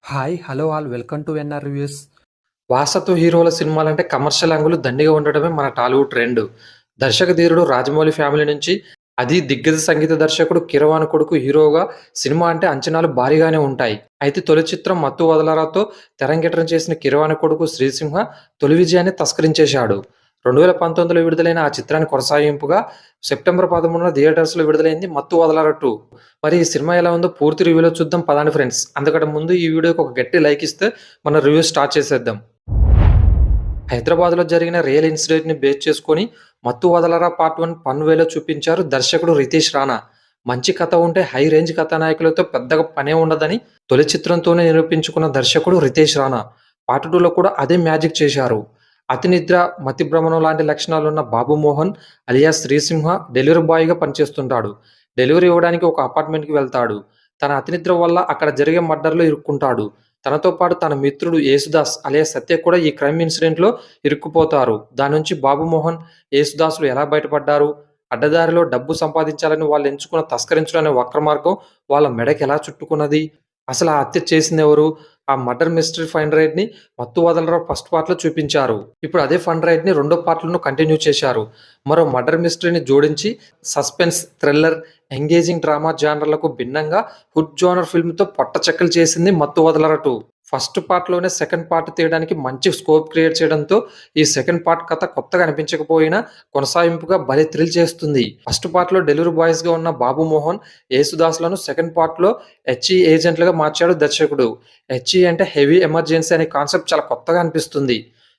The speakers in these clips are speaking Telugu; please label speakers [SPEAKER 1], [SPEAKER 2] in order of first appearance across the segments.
[SPEAKER 1] Hi! Hello all welcome to NR reviews.
[SPEAKER 2] వారసత్వ హీరోల సినిమాలంటే కమర్షియల్ యాంగుల్ దండిగా ఉండడమే మన టాలీవుడ్ ట్రెండ్. దర్శక ధీరుడు రాజమౌళి ఫ్యామిలీ నుంచి అది దిగ్గజ సంగీత దర్శకుడు కీరవాణి కొడుకు హీరోగా సినిమా అంటే అంచనాలు భారీగానే ఉంటాయి. అయితే తొలి చిత్రం 'మత్తు వదలరా'తో తెరంగేట్రం చేసిన కీరవాణి కొడుకు శ్రీసింహ తొలి విజయాన్ని తస్కరించేశాడు. 2019లో విడుదలైన ఆ చిత్రానికి కొనసాగింపుగా సెప్టెంబర్ 13న థియేటర్స్‌లో విడుదలైంది 'మత్తు వదలరా 2'. మరి ఈ సినిమా ఎలా ఉందో పూర్తి రివ్యూలో చూద్దాం పదండి ఫ్రెండ్స్. అంతకంటే ముందు ఈ వీడియోకి ఒక గట్టి లైక్ ఇస్తే మన రివ్యూ స్టార్ట్ చేసేద్దాం. హైదరాబాద్‌లో జరిగిన రియల్ ఇన్సిడెంట్‌ని బేస్ చేసుకొని 'మత్తు వదలరా పార్ట్ 1' ఫన్ వేలో చూపించారు దర్శకుడు రితేష్ రానా. మంచి కథ ఉంటే హై రేంజ్ కథానాయకులతో పెద్దగా పనే ఉండదని తొలి చిత్రంతోనే నిరూపించుకున్న దర్శకుడు రితేష్ రానా పార్ట్ 2లో కూడా అదే మ్యాజిక్ చేశారు. అతినిద్ర, మతిభ్రమణం లాంటి లక్షణాలున్న బాబు Mohan alias Srisimha delivery బాయ్‌గా పనిచేస్తుంటాడు. Delivery ఇవ్వడానికి ఒక అపార్ట్మెంట్‌కి వెళ్తాడు. తన అతినిద్ర వల్ల అక్కడ జరిగే మర్డర్‌లో ఇరుక్కుంటాడు. తనతో పాటు తన మిత్రుడు యేసుదాస్ అలియాస్ సత్య కూడా ఈ క్రైమ్ ఇన్సిడెంట్‌లో ఇరుక్కుపోతారు. దాని నుంచి బాబు మోహన్, యేసుదాసులు ఎలా బయటపడ్డారు? అడ్డదారిలో డబ్బు సంపాదించాలని వాళ్ళు ఎంచుకున్న తస్కరించడం అనే వక్ర మార్గం వాళ్ళ మెడకి ఎలా చుట్టుకున్నది? అసలు ఆ హత్య చేసిందెవరు? ఆ మర్డర్ మిస్టరీ ఫైండ్ రైడ్‌ని 'మత్తు వదలరా' ఫస్ట్ పార్ట్‌లో చూపించారు. ఇప్పుడు అదే ఫైండ్ రైడ్‌ని రెండో పార్ట్‌లోనూ కంటిన్యూ చేశారు. మరో మర్డర్ మిస్టరీని జోడించి సస్పెన్స్, థ్రిల్లర్, ఎంగేజింగ్ డ్రామా జానర్లకు భిన్నంగా హుడ్ జోనర్ ఫిల్మ్‌తో పొట్ట చెక్కలు చేసింది 'మత్తు వదలరా 2'. ఫస్ట్ పార్ట్‌లోనే సెకండ్ పార్ట్ తీయడానికి మంచి స్కోప్ క్రియేట్ చేయడంతో ఈ సెకండ్ పార్ట్ కథ కొత్తగా అనిపించకపోయినా కొనసాగింపుగా భలే థ్రిల్ చేస్తుంది. ఫస్ట్ పార్ట్‌లో డెలివరీ బాయ్స్‌గా ఉన్న బాబు మోహన్, యేసుదాస్‌లను సెకండ్ పార్ట్‌లో హెచ్ఈ ఏజెంట్లుగా మార్చాడు దర్శకుడు. హెచ్ఈ అంటే హెవీ ఎమర్జెన్సీ అనే కాన్సెప్ట్ చాలా కొత్తగా అనిపిస్తుంది.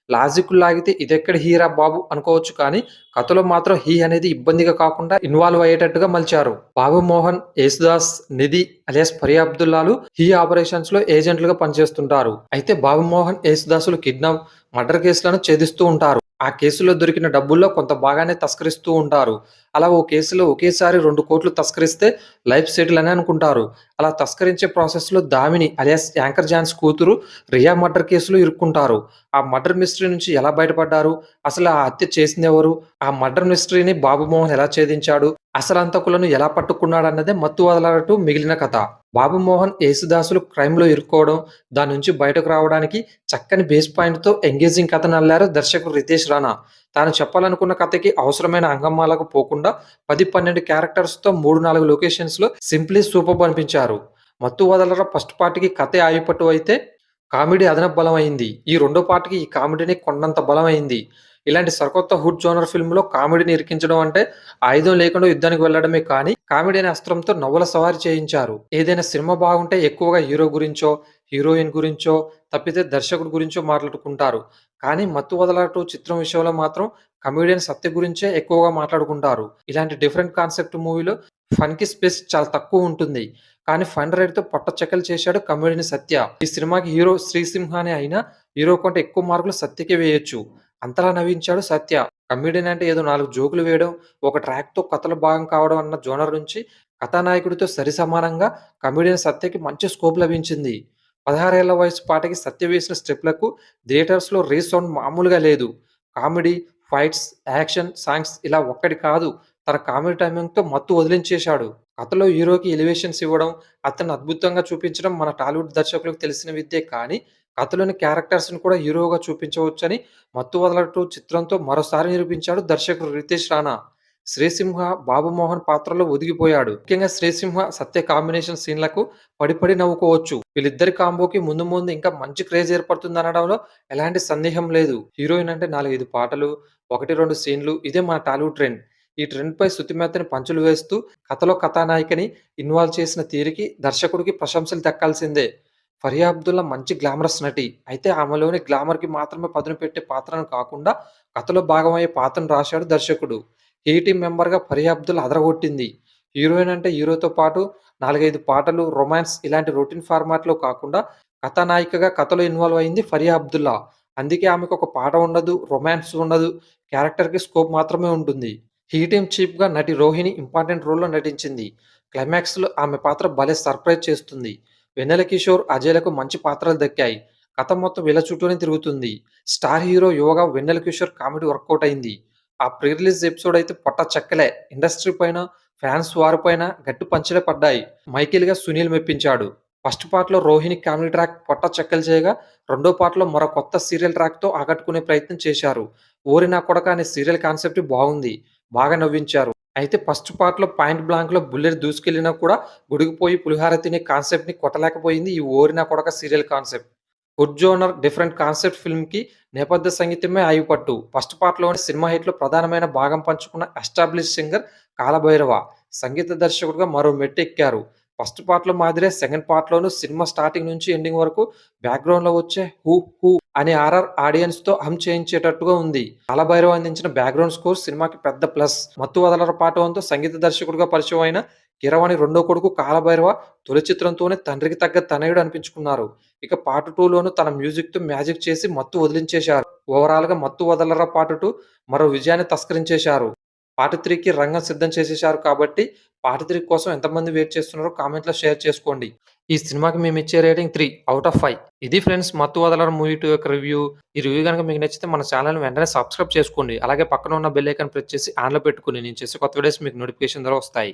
[SPEAKER 2] లాజిక్‌లు లాగితే ఇదెక్కడి హీరా బాబు అనుకోవచ్చు కానీ కథలో మాత్రం హీ అనేది ఇబ్బందిగా కాకుండా ఇన్వాల్వ్ అయ్యేటట్టుగా మలిచారు. బాబు మోహన్, యేసుదాస్, నిధి అలియాస్ ఫరియా అబ్దుల్లాలు హీ ఆపరేషన్స్‌లో ఏజెంట్లుగా పనిచేస్తుంటారు. అయితే బాబు మోహన్, యేసుదాసులు కిడ్నాప్, మర్డర్ కేసులను ఛేదిస్తూ ఉంటారు. ఆ కేసులో దొరికిన డబ్బుల్లో కొంత భాగాన్ని తస్కరిస్తూ ఉంటారు. అలా ఓ కేసులో ఒకేసారి 2,00,00,000 తస్కరిస్తే లైఫ్ సెటిల్ అని అనుకుంటారు. అలా తస్కరించే ప్రాసెస్‌లో దామిని అలియాస్ యాంకర్ జాన్స్ కూతురు రియా మర్డర్ కేసులో ఇరుక్కుంటారు. ఆ మర్డర్ మిస్టరీ నుంచి ఎలా బయటపడ్డారు? అసలు ఆ హత్య చేసిందెవరు? ఆ మర్డర్ మిస్టరీని బాబు మోహన్ ఎలా ఛేదించాడు? అసలు హంతకులను ఎలా పట్టుకున్నాడన్నదే 'మత్తు వదలరా 2' మిగిలిన కథ. బాబు మోహన్, యేసుదాసులు క్రైమ్‌లో ఇరుక్కోవడం, దాని నుంచి బయటకు రావడానికి చక్కని బేస్ పాయింట్‌తో ఎంగేజింగ్ కథను అల్లారు దర్శకుడు రితేష్ రానా. తాను చెప్పాలనుకున్న కథకి అవసరమైన హంగామాలకు పోకుండా 10, 12 క్యారెక్టర్స్‌తో 3, 4 లొకేషన్స్‌లో సింప్లీ సూపర్బ్ అనిపించారు. 'మత్తు వదలరా' ఫస్ట్ పార్ట్‌కి కథే ఆయుపట్టు అయితే కామెడీ అదనపు బలమైంది. ఈ రెండో పార్ట్‌కి ఈ కామెడీని కొండంత బలమైంది. ఇలాంటి సరికొత్త హుడ్ జోనర్ ఫిల్మ్‌లో కామెడీని ఇరికించడం అంటే ఆయుధం లేకుండా యుద్ధానికి వెళ్ళడమే కానీ కామెడీ అనే అస్త్రంతో నవ్వుల సవారీ చేయించారు. ఏదైనా సినిమా బాగుంటే ఎక్కువగా హీరో గురించో, హీరోయిన్ గురించో తప్పితే దర్శకుడి గురించో మాట్లాడుకుంటారు. కానీ 'మత్తు వదలరా 2' చిత్రం విషయంలో మాత్రం కమెడియన్ సత్య గురించే ఎక్కువగా మాట్లాడుకుంటారు. ఇలాంటి డిఫరెంట్ కాన్సెప్ట్ మూవీలో ఫన్‌కి స్పేస్ చాలా తక్కువ ఉంటుంది. కానీ ఫన్ రైడ్‌తో పొట్ట చెక్కలు చేశాడు కమెడియన్ సత్య. ఈ సినిమాకి హీరో శ్రీసింహనే అయినా హీరో కంటే ఎక్కువ మార్కులు సత్యకే వేయొచ్చు. అంతలా నవ్వించాడు సత్య. కమెడియన్ అంటే ఏదో 4 జోకులు వేయడం, ఒక ట్రాక్‌తో కథలో భాగం కావడం అన్న జోనర్ నుంచి కథానాయకుడితో సరిసమానంగా కమెడియన్ సత్యకి మంచి స్కోప్ లభించింది. 16 ఏళ్ల వయసు పాటకి సత్య వేసిన స్టెప్‌లకు థియేటర్స్‌లో రీసౌండ్ మామూలుగా లేదు. కామెడీ, ఫైట్స్, యాక్షన్, సాంగ్స్ ఇలా ఒక్కటి కాదు. తన కామెడీ టైమింగ్‌తో మత్తు వదిలించేశాడు. కథలో హీరోకి ఎలివేషన్స్ ఇవ్వడం, అతన్ని అద్భుతంగా చూపించడం మన టాలీవుడ్ దర్శకులకు తెలిసిన విద్యే కానీ, కథలోని క్యారెక్టర్స్‌ని కూడా హీరోగా చూపించవచ్చని 'మత్తు వదలరా 2' చిత్రంతో మరోసారి నిరూపించాడు దర్శకుడు రితేష్ రానా. శ్రీసింహ, బాబు మోహన్ పాత్రలో ఒదిగిపోయాడు. ముఖ్యంగా శ్రీసింహ, సత్య కాంబినేషన్ సీన్‌లకు పడి పడి నవ్వుకోవచ్చు. వీళ్ళిద్దరి కాంబోకి ముందు ముందు ఇంకా మంచి క్రేజ్ ఏర్పడుతుందనడంలో ఎలాంటి సందేహం లేదు. హీరోయిన్ అంటే 4, 5 పాటలు, 1, 2 సీన్‌లు ఇదే మన టాలీవుడ్ ట్రెండ్. ఈ ట్రెండ్‌పై శుతిమెత్తని పంచులు వేస్తూ కథలో కథానాయికని ఇన్వాల్వ్ చేసిన తీరుకి దర్శకుడికి ప్రశంసలు దక్కాల్సిందే. ఫరియా అబ్దుల్లా మంచి గ్లామరస్ నటి. అయితే ఆమెలోని గ్లామర్‌కి మాత్రమే పదును పెట్టే పాత్రను కాకుండా కథలో భాగమయ్యే పాత్రను రాశాడు దర్శకుడు. 'ఈ' టీమ్ మెంబర్‌గా ఫరియా అబ్దుల్లా అదరగొట్టింది. హీరోయిన్ అంటే హీరోతో పాటు 4, 5 పాటలు, రొమాన్స్ ఇలాంటి రొటీన్ ఫార్మాట్‌లో కాకుండా కథానాయికగా కథలో ఇన్వాల్వ్ అయింది ఫరియా అబ్దుల్లా. అందుకే ఆమెకొక పాట ఉండదు, రొమాన్స్ ఉండదు. క్యారెక్టర్‌కి స్కోప్ మాత్రమే ఉంటుంది. 'ఈ' టీమ్ చీఫ్‌గా నటి రోహిణి ఇంపార్టెంట్ రోల్‌లో నటించింది. క్లైమాక్స్‌లో ఆమె పాత్ర భలే సర్ప్రైజ్ చేస్తుంది. వెన్నెల కిషోర్, అజయ్‌లకు మంచి పాత్రలు దక్కాయి. కథ మొత్తం వీళ్ళ చుట్టూనే తిరుగుతుంది. స్టార్ హీరో యువగా వెన్నెల కిషోర్ కామెడీ వర్కౌట్ అయింది. ఆ ప్రీ రిలీజ్ ఎపిసోడ్ అయితే పొట్ట చెక్కలే. ఇండస్ట్రీ పైన, ఫ్యాన్స్ వారి పైన గట్టి పంచులే పడ్డాయి. మైఖేల్‌గా సునీల్ మెప్పించాడు. ఫస్ట్ పార్ట్‌లో రోహిణి కామెడీ ట్రాక్ పొట్ట చెక్కలు చేయగా, రెండో పార్ట్‌లో మరో కొత్త సీరియల్ ట్రాక్‌తో ఆకట్టుకునే ప్రయత్నం చేశారు. 'ఓరి నా కొడకా' అనే సీరియల్ కాన్సెప్ట్ బాగుంది. బాగా నవ్వించారు. అయితే ఫస్ట్ పార్ట్‌లో పాయింట్ బ్లాంక్‌లో బుల్లెట్ దూసుకెళ్ళినా కూడా గొడుగుపోయి పులిహోర తినే కాన్సెప్ట్‌ని కొట్టలేకపోయింది ఈ 'Ori Naa Kodaka' serial concept. Good genre different concept ఫిల్మ్‌కి నేపథ్య సంగీతమే ఆయుపట్టు. ఫస్ట్ పార్ట్‌లోని సినిమా హిట్‌లో ప్రధానమైన భాగం పంచుకున్న ఎస్టాబ్లిష్డ్ సింగర్ కాలభైరవ సంగీత దర్శకుడిగా మరో మెట్టెక్కారు. ఫస్ట్ పార్ట్‌లో మాదిరే సెకండ్ పార్ట్‌లోనూ సినిమా స్టార్టింగ్ నుంచి ఎండింగ్ వరకు బ్యాక్‌గ్రౌండ్‌లో వచ్చే 'హూ హూ' అనే ఆర్ఆర్ ఆడియన్స్‌తో హమ్ చేయించేటట్టుగా ఉంది. కాలభైరవ అందించిన బ్యాక్‌గ్రౌండ్ స్కోర్ సినిమాకి పెద్ద ప్లస్. 'మత్తు వదలరా పార్ట్ 1'తో సంగీత దర్శకుడిగా పరిచయం అయిన కీరవాణి రెండో కొడుకు కాలభైరవ తొలి చిత్రంతోనే తండ్రికి తగ్గ తనయుడు అనిపించుకున్నారు. ఇక పార్ట్ 2లోనూ తన మ్యూజిక్‌తో మ్యాజిక్ చేసి మత్తు వదిలించేశారు. ఓవరాల్‌గా 'మత్తు వదలరా పార్ట్ 2' మరో విజయాన్ని తస్కరించేశారు. పార్ట్ 3కి రంగం సిద్ధం చేసేశారు కాబట్టి పార్ట్ 3 కోసం ఎంతమంది వెయిట్ చేస్తున్నారో కామెంట్‌లో షేర్ చేసుకోండి. ఈ సినిమాకి మేమిచ్చే రేటింగ్ 3/5. ఇది ఫ్రెండ్స్ 'మత్తు వదలరా' మూవీ 2 యొక్క రివ్యూ. ఈ రివ్యూ గనుక మీకు నచ్చితే మన ఛానెల్‌ని వెంటనే సబ్స్క్రైబ్ చేసుకోండి. అలాగే పక్కన ఉన్న బెల్ ఐకాన్ ప్రెస్ చేసి ఆన్‌లో పెట్టుకొని నేను చేసే కొత్త వీడియోస్ మీకు నోటిఫికేషన్ ద్వారా వస్తాయి.